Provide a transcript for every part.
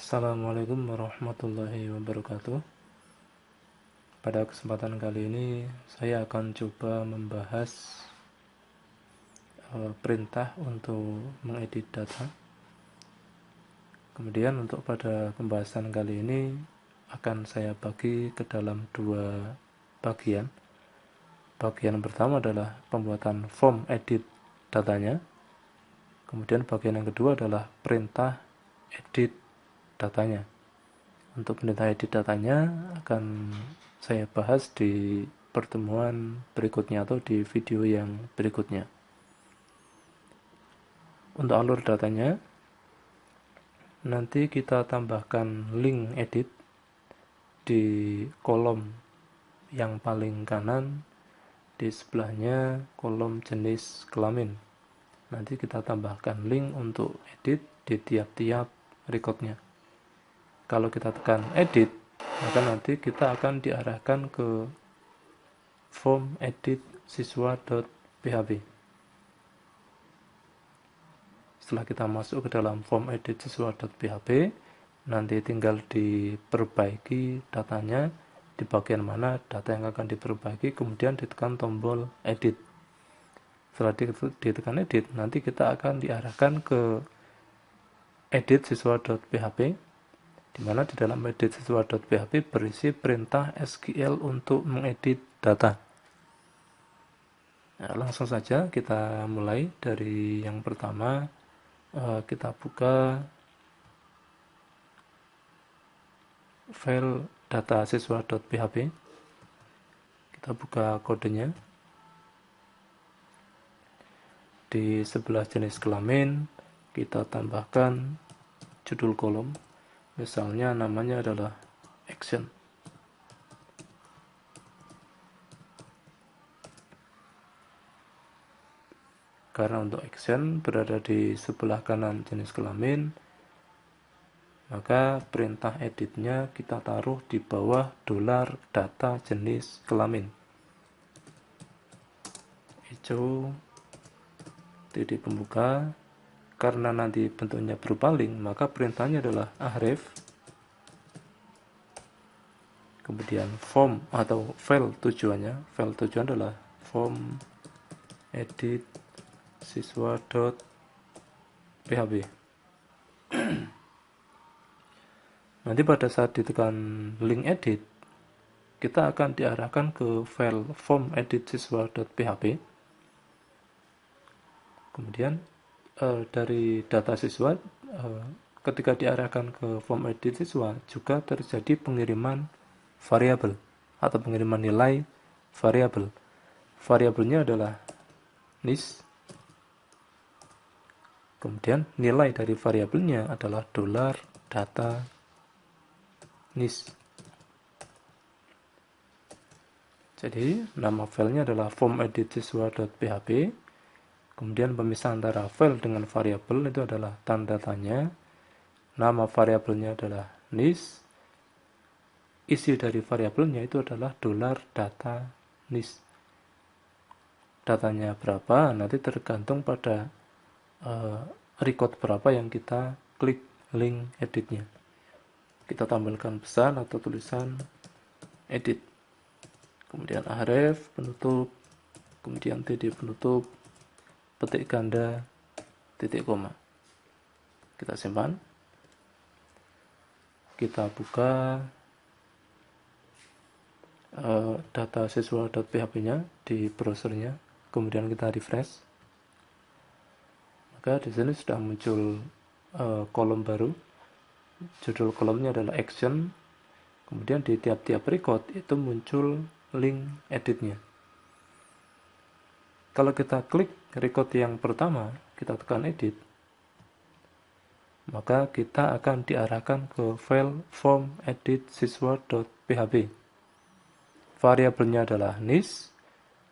Assalamualaikum warahmatullahi wabarakatuh. Pada kesempatan kali ini saya akan coba membahas perintah untuk mengedit data. Kemudian untuk pada pembahasan kali ini akan saya bagi ke dalam dua bagian. Bagian pertama adalah pembuatan form edit datanya. Kemudian bagian yang kedua adalah perintah edit datanya. Untuk perintah edit datanya akan saya bahas di pertemuan berikutnya atau di video yang berikutnya. Untuk alur datanya, nanti kita tambahkan link edit di kolom yang paling kanan, di sebelahnya kolom jenis kelamin. Nanti kita tambahkan link untuk edit di tiap-tiap recordnya. Kalau kita tekan edit, maka nanti kita akan diarahkan ke form edit siswa.php. Setelah kita masuk ke dalam form edit siswa.php, nanti tinggal diperbaiki datanya, di bagian mana data yang akan diperbaiki, kemudian ditekan tombol edit. Setelah ditekan edit, nanti kita akan diarahkan ke edit siswa.php, di mana di dalam edit siswa.php berisi perintah SQL untuk mengedit data. Nah, langsung saja kita mulai dari yang pertama. Kita buka file data siswa.php. Kita buka kodenya. Di sebelah jenis kelamin kita tambahkan judul kolom. Misalnya namanya adalah action. Karena untuk action berada di sebelah kanan jenis kelamin, maka perintah editnya kita taruh di bawah $data jenis kelamin. Hijau, titik pembuka. Karena nanti bentuknya berupa link, maka perintahnya adalah ahref. Kemudian form atau file tujuannya. File tujuan adalah form edit siswa.php. Nanti pada saat ditekan link edit, kita akan diarahkan ke file form edit siswa.php. Kemudian dari data siswa, ketika diarahkan ke form edit siswa juga terjadi pengiriman variabel atau pengiriman nilai variabel. Variabelnya adalah nis. Kemudian nilai dari variabelnya adalah $data nis. Jadi nama filenya adalah formEditSiswa.php. Kemudian pemisah antara file dengan variabel itu adalah tanda tanya. Nama variabelnya adalah nis. Isi dari variabelnya itu adalah $data nis. Datanya berapa nanti tergantung pada record berapa yang kita klik link editnya. Kita tampilkan pesan atau tulisan edit, kemudian ahref penutup, kemudian titik penutup, petik ganda, titik koma. Kita simpan. Kita buka data siswa.php-nya di browsernya, kemudian kita refresh. Maka di sini sudah muncul kolom baru. Judul kolomnya adalah action. Kemudian di tiap-tiap record itu muncul link editnya. Kalau kita klik record yang pertama, kita tekan edit, maka kita akan diarahkan ke file form edit siswa.php. Variabelnya adalah nis.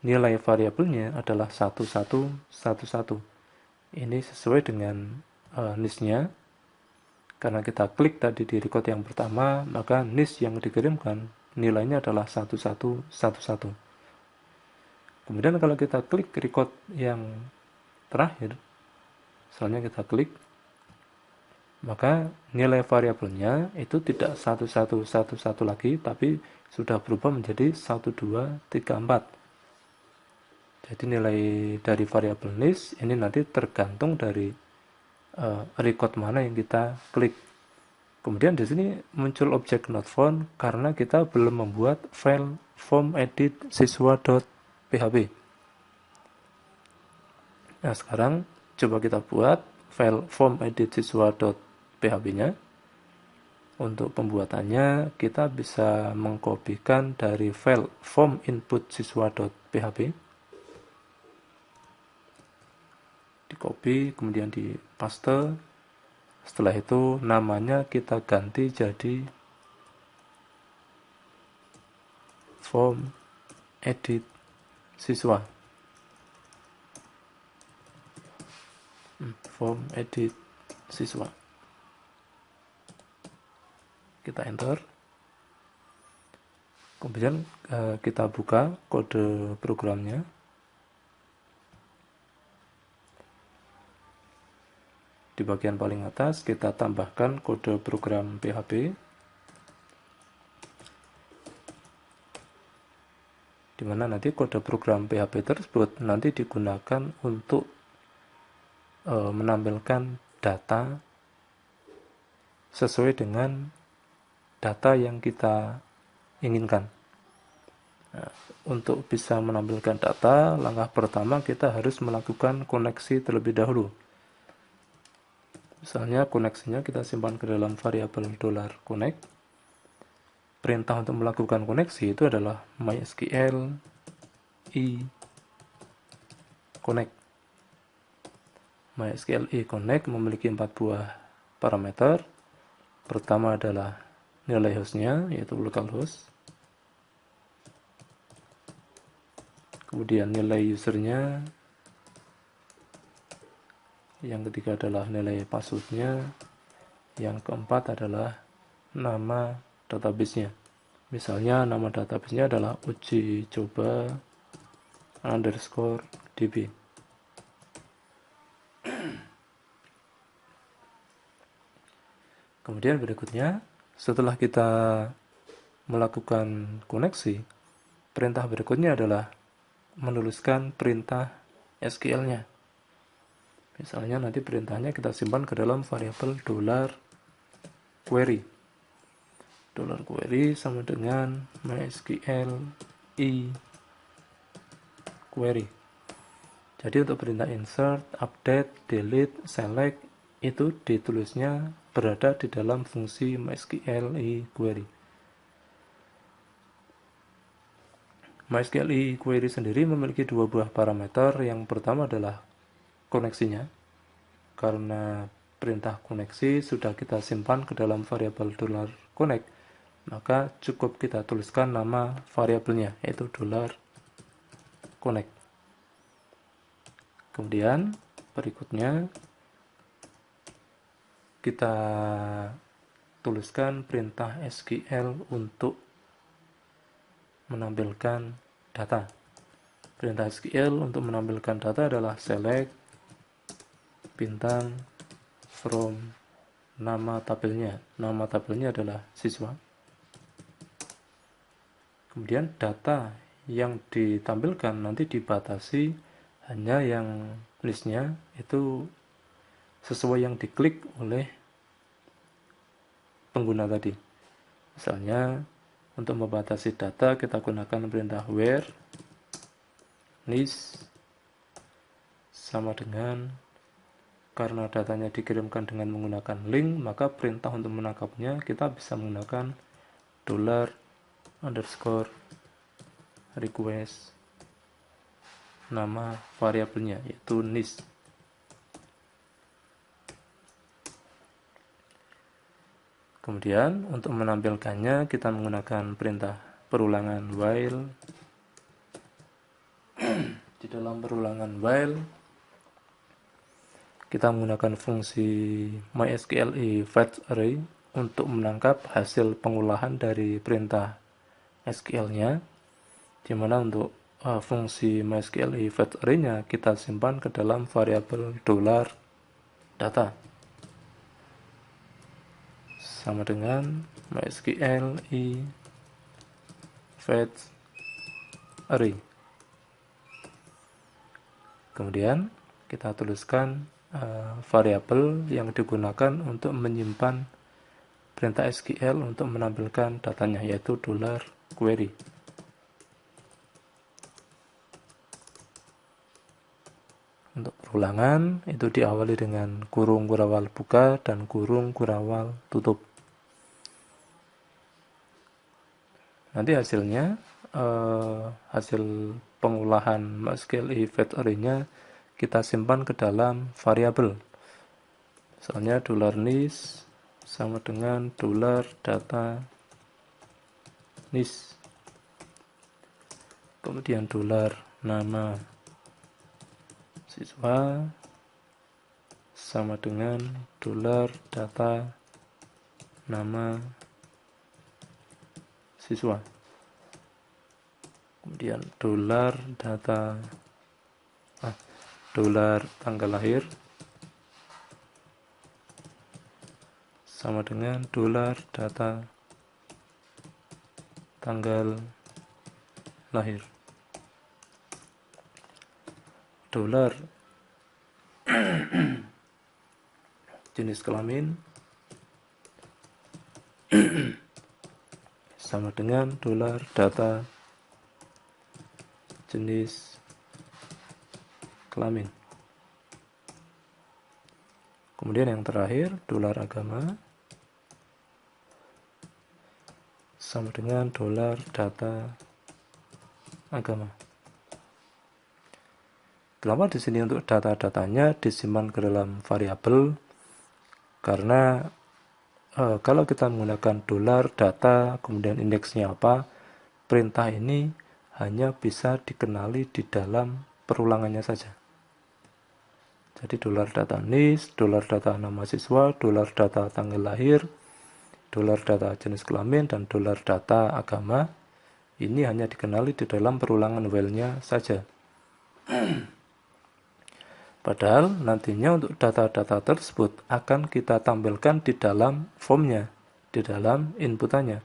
Nilai variabelnya adalah 1111. Ini sesuai dengan nis-nya. Karena kita klik tadi di record yang pertama, maka nis yang dikirimkan nilainya adalah 1111. Kemudian kalau kita klik record yang terakhir, misalnya kita klik maka nilai variabelnya itu tidak 1111 lagi, tapi sudah berubah menjadi 1234. Jadi nilai dari variabel list ini nanti tergantung dari record mana yang kita klik. Kemudian di sini muncul objek not found karena kita belum membuat file form edit siswa.php. Nah, sekarang coba kita buat file form edit siswa.php-nya. Untuk pembuatannya kita bisa mengkopikan dari file form input siswa.php. Dikopi, kemudian dipaste. Setelah itu namanya kita ganti jadi form edit siswa. Form edit siswa. Kita enter. Kemudian kita buka kode programnya. Di bagian paling atas kita tambahkan kode program PHP, di mana nanti kode program PHP tersebut nanti digunakan untuk menampilkan data sesuai dengan data yang kita inginkan. Nah, untuk bisa menampilkan data, langkah pertama kita harus melakukan koneksi terlebih dahulu. Misalnya koneksinya kita simpan ke dalam variabel $connect. Perintah untuk melakukan koneksi itu adalah mysql i connect. MySQL connect memiliki 4 buah parameter. Pertama adalah nilai hostnya, yaitu localhost. Kemudian nilai usernya. Yang ketiga adalah nilai passwordnya. Yang keempat adalah nama databasenya. Misalnya nama databasenya adalah uji coba _db. Kemudian berikutnya, setelah kita melakukan koneksi, perintah berikutnya adalah menuliskan perintah SQL-nya. Misalnya nanti perintahnya kita simpan ke dalam variabel $query. $query sama dengan mysql i query. Jadi untuk perintah insert, update, delete, select itu ditulisnya berada di dalam fungsi mysql i query. MySQL i query sendiri memiliki 2 buah parameter. Yang pertama adalah koneksinya. Karena perintah koneksi sudah kita simpan ke dalam variabel $connect, maka cukup kita tuliskan nama variabelnya, yaitu $connect. Kemudian berikutnya kita tuliskan perintah SQL untuk menampilkan data. Perintah SQL untuk menampilkan data adalah select bintang from nama tabelnya. Nama tabelnya adalah siswa. Kemudian data yang ditampilkan nanti dibatasi hanya yang listnya itu sesuai yang diklik oleh pengguna tadi. Misalnya untuk membatasi data kita gunakan perintah where list sama dengan, karena datanya dikirimkan dengan menggunakan link, maka perintah untuk menangkapnya kita bisa menggunakan $_request nama variabelnya, yaitu list. Kemudian untuk menampilkannya kita menggunakan perintah perulangan while. Di dalam perulangan while kita menggunakan fungsi mysql fetch array untuk menangkap hasil pengolahan dari perintah SQL-nya, di mana untuk fungsi mysql fetch array-nya kita simpan ke dalam variabel $data. sama dengan MySQL fetch array. Kemudian kita tuliskan variabel yang digunakan untuk menyimpan perintah SQL untuk menampilkan datanya, yaitu $query. Untuk perulangan itu diawali dengan kurung kurawal buka dan kurung kurawal tutup. Nanti hasilnya hasil pengolahan MySQL fetch array-nya kita simpan ke dalam variabel. Misalnya $nis sama dengan $data nis. Kemudian $nama siswa sama dengan $data nama siswa. Kemudian tanggal lahir sama dengan $data tanggal lahir. Jenis kelamin sama dengan $data jenis kelamin. Kemudian yang terakhir $agama sama dengan $data agama. Kenapa di sini untuk data-datanya disimpan ke dalam variabel? Karena kalau kita menggunakan $data kemudian indeksnya apa, perintah ini hanya bisa dikenali di dalam perulangannya saja. Jadi $data nis, $data nama siswa, $data tanggal lahir, $data jenis kelamin, dan $data agama ini hanya dikenali di dalam perulangan while-nya saja. Padahal nantinya untuk data-data tersebut akan kita tampilkan di dalam formnya, di dalam inputannya.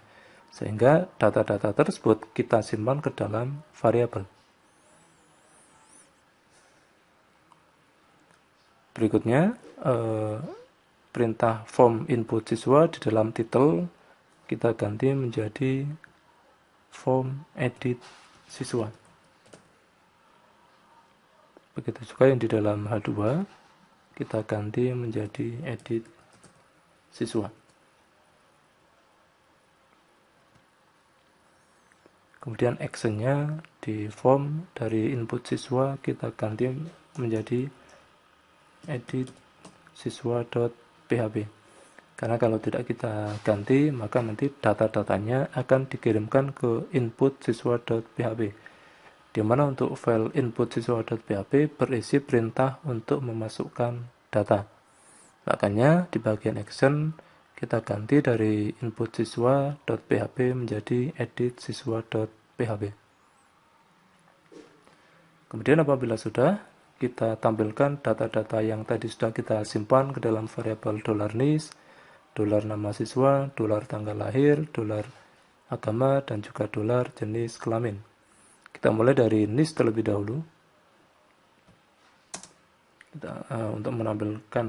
Sehingga data-data tersebut kita simpan ke dalam variabel. Berikutnya, perintah form input siswa di dalam title kita ganti menjadi form edit siswa. Begitu juga yang di dalam H2 kita ganti menjadi edit siswa. Kemudian actionnya di form dari input siswa kita ganti menjadi edit siswa.php. Karena kalau tidak kita ganti, maka nanti data-datanya akan dikirimkan ke input siswa.php. Di mana untuk file input siswa.php berisi perintah untuk memasukkan data. Makanya di bagian action kita ganti dari input siswa.php menjadi edit siswa.php. Kemudian apabila sudah, kita tampilkan data-data yang tadi sudah kita simpan ke dalam variabel $nis, $nama siswa, $tanggal lahir, $agama, dan juga $jenis kelamin. Kita mulai dari nis terlebih dahulu. Untuk menampilkan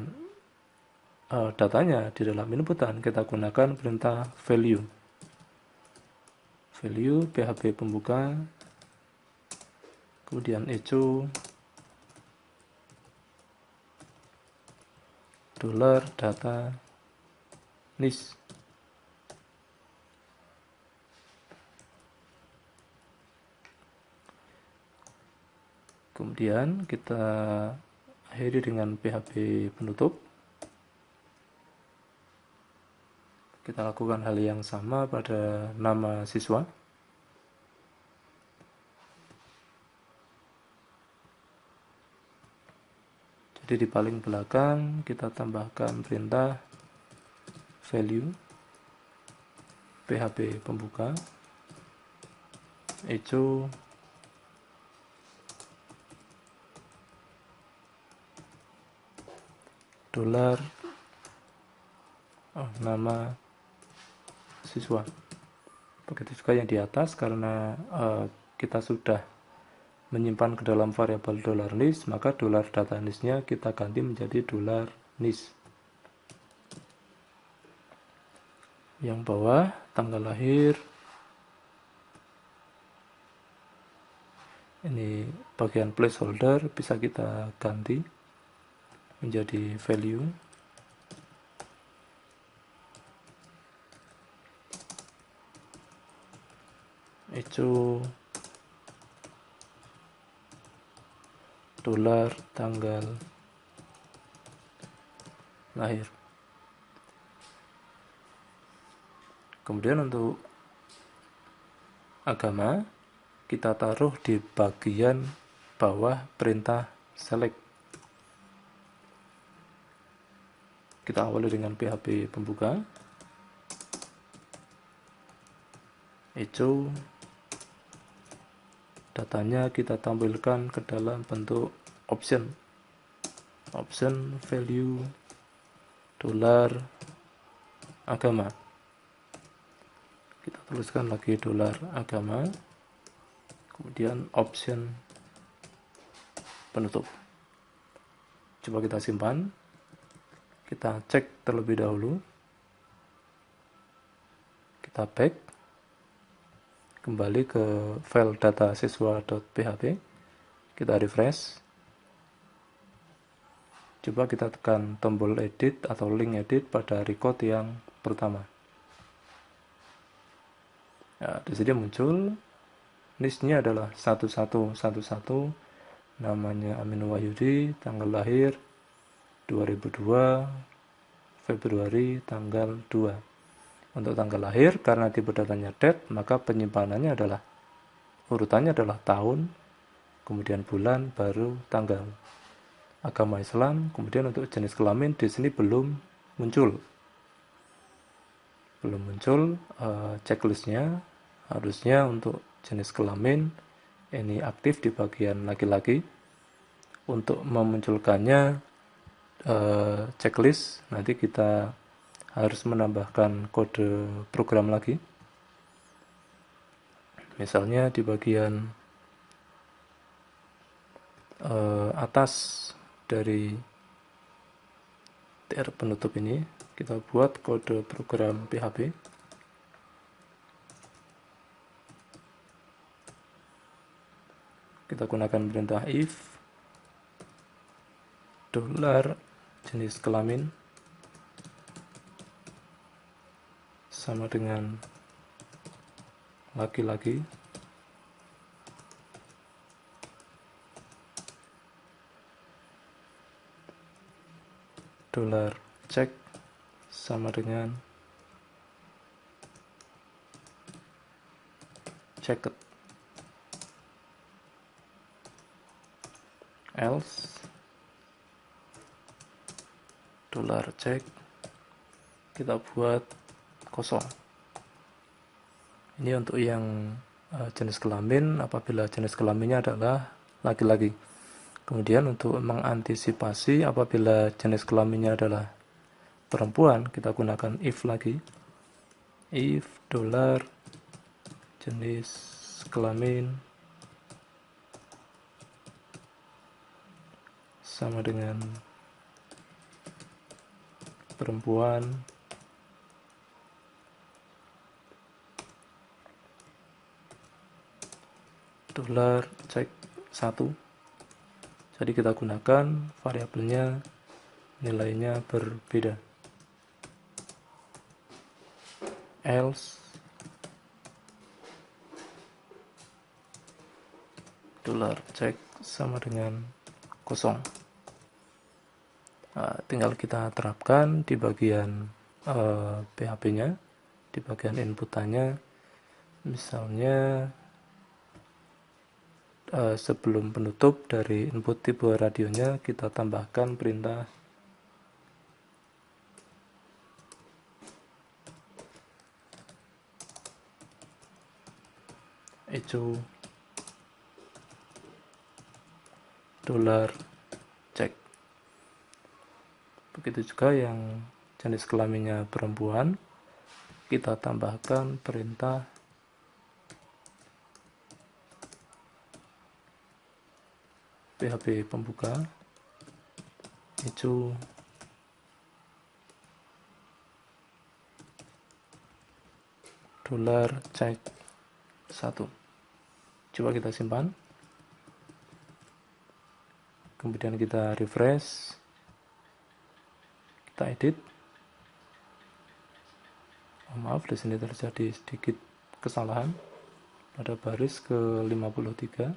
datanya di dalam inputan, kita gunakan perintah value php pembuka, kemudian echo $data nis. Kemudian kita akhiri dengan PHP penutup. Kita lakukan hal yang sama pada nama siswa. Jadi di paling belakang kita tambahkan perintah value PHP pembuka echo $nama siswa. Begitu juga yang di atas, karena kita sudah menyimpan ke dalam variabel $nis, maka $data nisnya kita ganti menjadi $nis. Yang bawah tanggal lahir, ini bagian placeholder bisa kita ganti menjadi value. Itu dolar tanggal lahir. Kemudian untuk agama kita taruh di bagian bawah perintah select. Kita awali dengan PHP pembuka. Itu datanya kita tampilkan ke dalam bentuk option value dolar agama. Kita tuliskan lagi dolar agama, kemudian option penutup. Coba kita simpan, kita cek terlebih dahulu, kita back kembali ke file data siswa.php, kita refresh, coba kita tekan tombol edit atau link edit pada record yang pertama. Nah, di sini muncul nisnya adalah 1111, namanya Amin Wahyudi, tanggal lahir 2002 Februari tanggal 2. Untuk tanggal lahir, karena tipe datanya date, maka penyimpanannya adalah urutannya adalah tahun, kemudian bulan, baru tanggal. Agama Islam, kemudian untuk jenis kelamin di sini belum muncul. Checklistnya. Harusnya untuk jenis kelamin ini aktif di bagian laki-laki. Untuk memunculkannya checklist, nanti kita harus menambahkan kode program lagi. Misalnya di bagian atas dari tr penutup ini kita buat kode program PHP. Kita gunakan perintah if dolar jenis kelamin sama dengan laki-laki, dolar cek sama dengan checked, else dolar cek kita buat kosong. Ini untuk yang jenis kelamin apabila jenis kelaminnya adalah laki-laki. Kemudian untuk mengantisipasi apabila jenis kelaminnya adalah perempuan, kita gunakan if lagi. If dolar jenis kelamin sama dengan perempuan, dolar cek 1. Jadi kita gunakan variabelnya nilainya berbeda. Else dolar cek sama dengan kosong. Nah, tinggal kita terapkan di bagian PHP-nya, di bagian inputannya. Misalnya sebelum penutup dari input tipe radionya kita tambahkan perintah echo dolar cek. Begitu juga yang jenis kelaminnya perempuan, kita tambahkan perintah PHP pembuka hijau $check 1. Coba kita simpan, kemudian kita refresh, kita edit. Maaf, di sini terjadi sedikit kesalahan pada baris ke-53.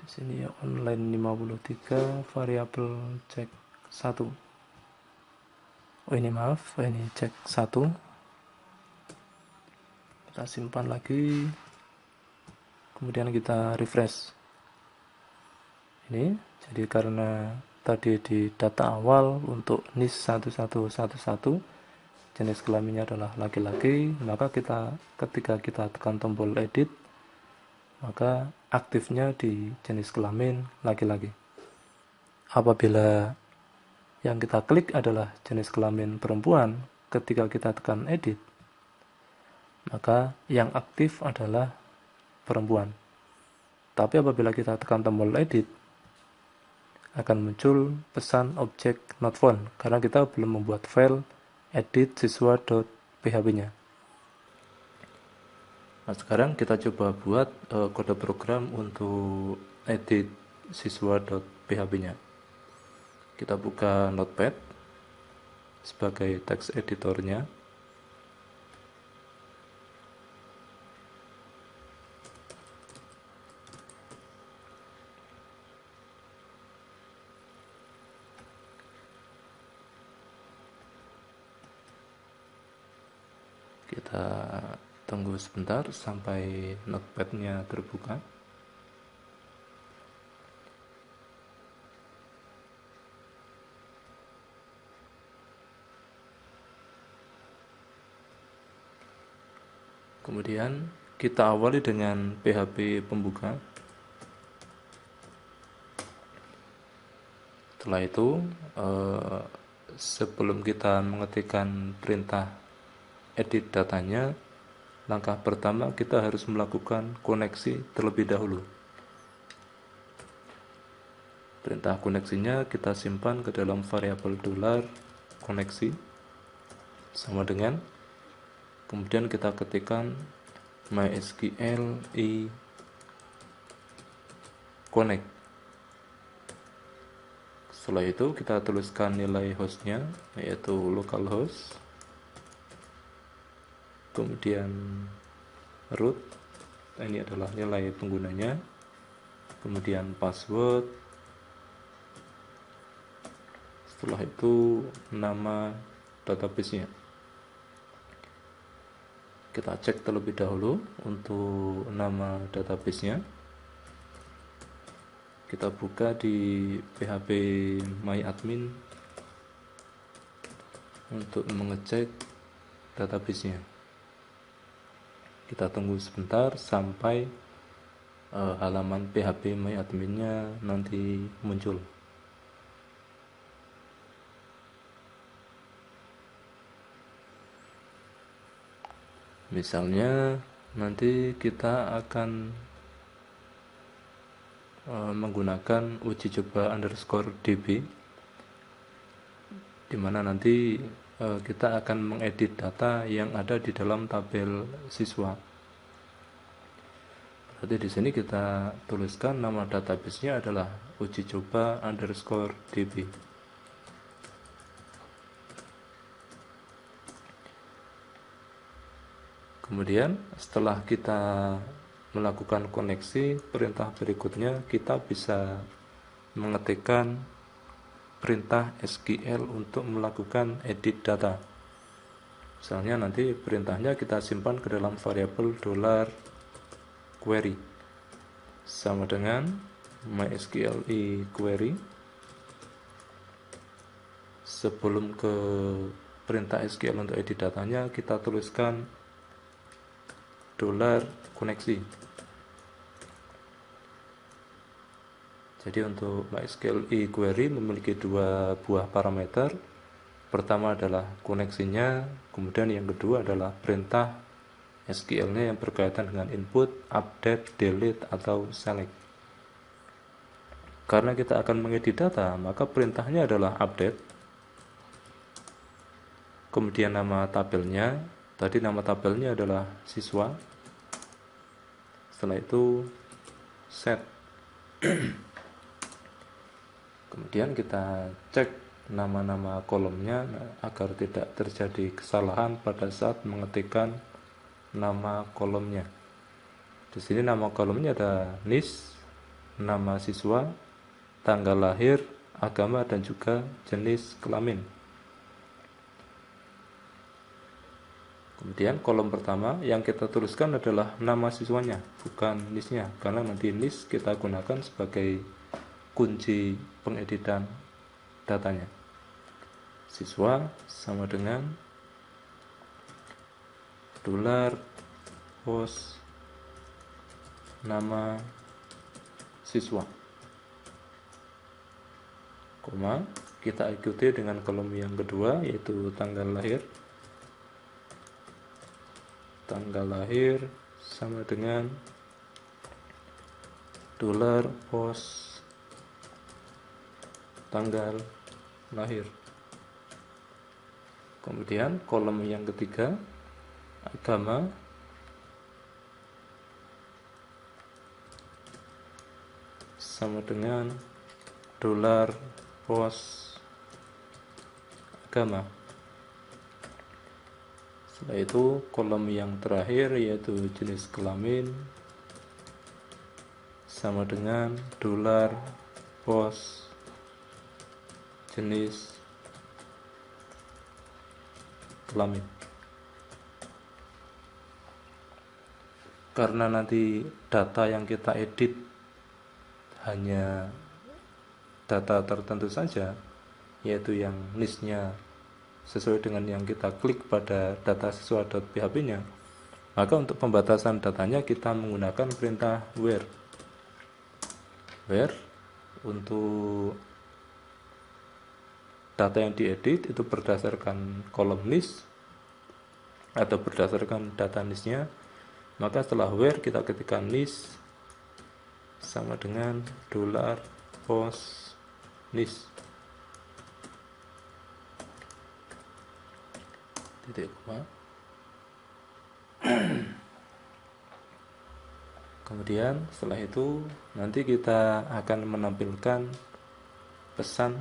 Di sini ya, online 53 variabel check 1. Ini maaf, ini check 1. Kita simpan lagi, kemudian kita refresh. Ini jadi karena tadi di data awal untuk NIS 1111 jenis kelaminnya adalah laki-laki, maka ketika kita tekan tombol edit, maka aktifnya di jenis kelamin laki-laki. Apabila yang kita klik adalah jenis kelamin perempuan, ketika kita tekan edit, maka yang aktif adalah perempuan. Tapi apabila kita tekan tombol edit, akan muncul pesan object not found, karena kita belum membuat file edit siswa.php-nya. Nah, sekarang kita coba buat kode program untuk edit siswa.php-nya. Kita buka Notepad sebagai text editornya. Kita tunggu sebentar sampai Notepad-nya terbuka. Kemudian kita awali dengan PHP pembuka. Setelah itu, sebelum kita mengetikkan perintah edit datanya, langkah pertama kita harus melakukan koneksi terlebih dahulu. Perintah koneksinya kita simpan ke dalam variabel $koneksi sama dengan, kemudian kita ketikkan mysql i connect. Setelah itu kita tuliskan nilai hostnya, yaitu localhost, kemudian root, ini adalah nilai penggunanya, kemudian password, setelah itu nama database-nya. Kita cek terlebih dahulu untuk nama database-nya. Kita buka di PHP MyAdmin untuk mengecek database-nya. Kita tunggu sebentar sampai halaman PHP MyAdmin-nya nanti muncul. Misalnya nanti kita akan menggunakan uji coba _db, di mana nanti kita akan mengedit data yang ada di dalam tabel siswa. Berarti di sini kita tuliskan nama database-nya adalah uji coba _db. Kemudian setelah kita melakukan koneksi, perintah berikutnya kita bisa mengetikkan perintah SQL untuk melakukan edit data. Misalnya nanti perintahnya kita simpan ke dalam variabel $query sama dengan mysql query. Sebelum ke perintah SQL untuk edit datanya, kita tuliskan $koneksi. Jadi untuk MySQL query memiliki dua buah parameter. Pertama adalah koneksinya, kemudian yang kedua adalah perintah SQL-nya yang berkaitan dengan input, update, delete, atau select. Karena kita akan mengedit data, maka perintahnya adalah update. Kemudian nama tabelnya, tadi nama tabelnya adalah siswa. Setelah itu set. Kemudian kita cek nama-nama kolomnya agar tidak terjadi kesalahan pada saat mengetikkan nama kolomnya. Di sini nama kolomnya ada NIS, nama siswa, tanggal lahir, agama, dan juga jenis kelamin. Kemudian kolom pertama yang kita tuliskan adalah nama siswanya, bukan NIS-nya, karena nanti NIS kita gunakan sebagai kunci pengeditan datanya. Siswa sama dengan $post nama siswa, koma, kita ikuti dengan kolom yang kedua yaitu tanggal lahir. Tanggal lahir sama dengan $post tanggal lahir. Kemudian kolom yang ketiga, agama, sama dengan $post agama. Setelah itu kolom yang terakhir yaitu jenis kelamin, sama dengan $post jenis kelamin. Karena nanti data yang kita edit hanya data tertentu saja, yaitu yang listnya sesuai dengan yang kita klik pada data siswa.php-nya, maka untuk pembatasan datanya kita menggunakan perintah where. Where untuk data yang diedit itu berdasarkan kolom list atau berdasarkan data listnya, maka setelah where kita ketikkan list sama dengan $post list titik koma. Kemudian setelah itu nanti kita akan menampilkan pesan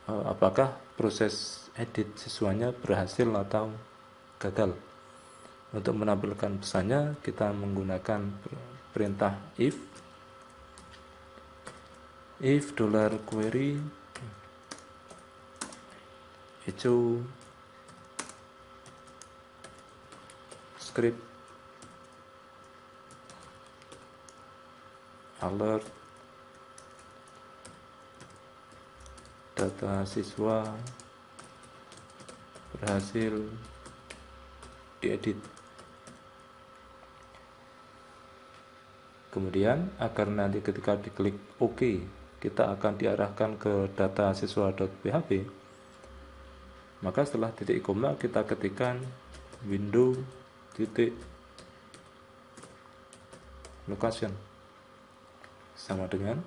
apakah proses edit siswanya berhasil atau gagal. Untuk menampilkan pesannya kita menggunakan perintah if $query echo script alert data siswa berhasil diedit. Kemudian agar nanti ketika diklik OK kita akan diarahkan ke data siswa.php, maka setelah titik koma kita ketikkan window titik location sama dengan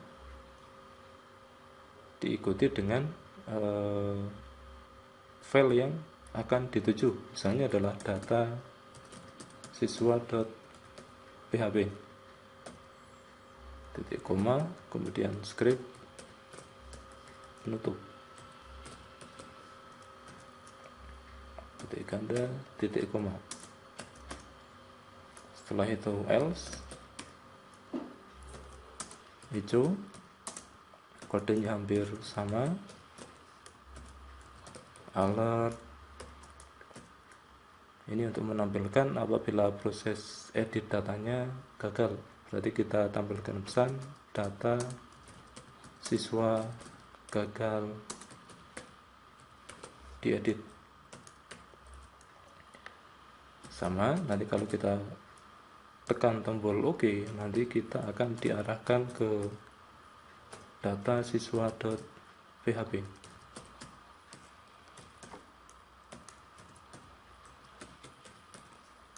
diikuti dengan file yang akan dituju, misalnya adalah data siswa.php, titik koma, kemudian script penutup, titik ganda, titik koma. Setelah itu else hijau, kodenya hampir sama, alert Ini untuk menampilkan apabila proses edit datanya gagal. Berarti kita tampilkan pesan data siswa gagal diedit. Sama, nanti kalau kita tekan tombol OK, nanti kita akan diarahkan ke data siswa.php.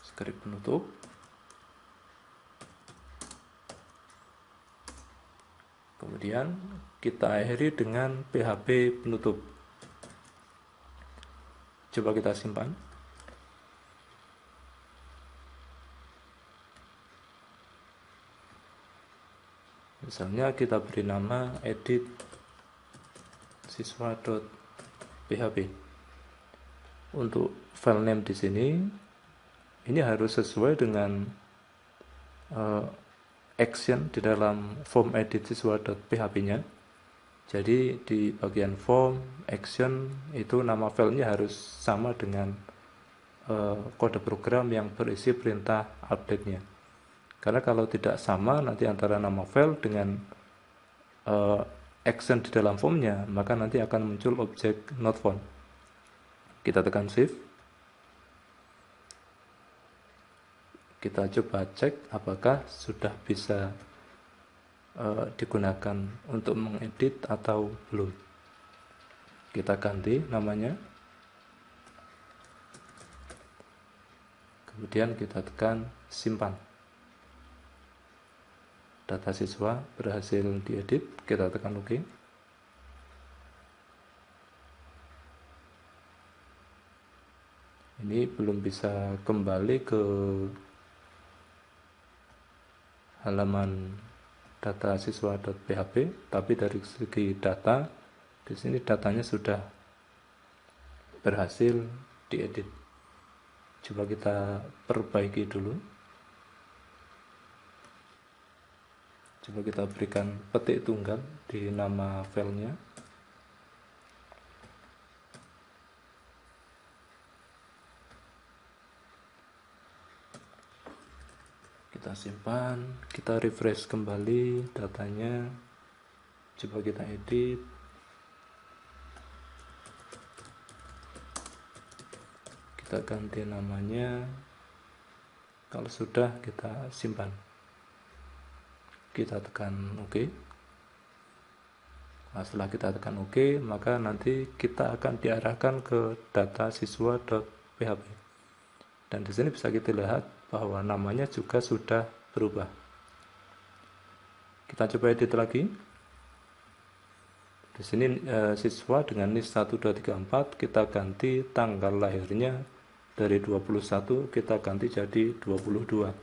Skrip penutup. Kemudian kita akhiri dengan PHP penutup. Coba kita simpan. Misalnya kita beri nama edit siswa.php. Untuk file name di sini, ini harus sesuai dengan action di dalam form edit siswa.php-nya. Jadi di bagian form, action itu nama filenya harus sama dengan kode program yang berisi perintah update-nya. Karena kalau tidak sama nanti antara nama file dengan action di dalam formnya, maka nanti akan muncul objek not found. Kita tekan shift. Kita coba cek apakah sudah bisa digunakan untuk mengedit atau belum. Kita ganti namanya. Kemudian kita tekan simpan. Data siswa berhasil diedit, kita tekan OK. Ini belum bisa kembali ke halaman data siswa.php, tapi dari segi data di sini datanya sudah berhasil diedit. Coba kita perbaiki dulu. Coba kita berikan petik tunggal di nama filenya. Kita simpan, kita refresh kembali datanya. Coba kita edit. Kita ganti namanya. Kalau sudah, kita simpan. Kita tekan OK. Nah, setelah kita tekan OK, maka nanti kita akan diarahkan ke data siswa.php. Dan di sini bisa kita lihat bahwa namanya juga sudah berubah. Kita coba edit lagi. Di sini siswa dengan NIS 1234 kita ganti tanggal lahirnya dari 21 kita ganti jadi 22.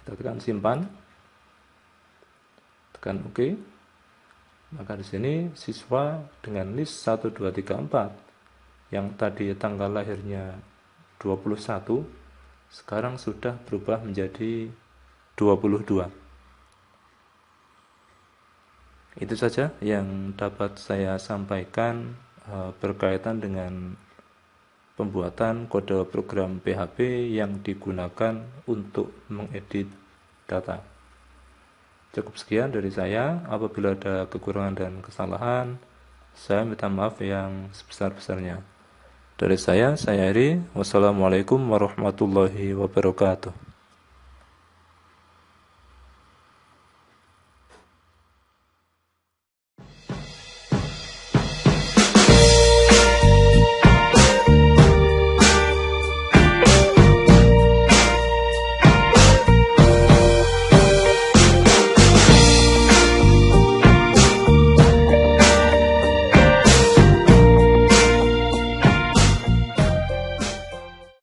Kita tekan simpan. Tekan OK. Maka di sini siswa dengan NIS 1234 yang tadi tanggal lahirnya 21 sekarang sudah berubah menjadi 22. Itu saja yang dapat saya sampaikan berkaitan dengan pembuatan kode program PHP yang digunakan untuk mengedit data. Cukup sekian dari saya. Apabila ada kekurangan dan kesalahan, saya minta maaf yang sebesar-besarnya. Dari saya Eri. Wassalamualaikum warahmatullahi wabarakatuh.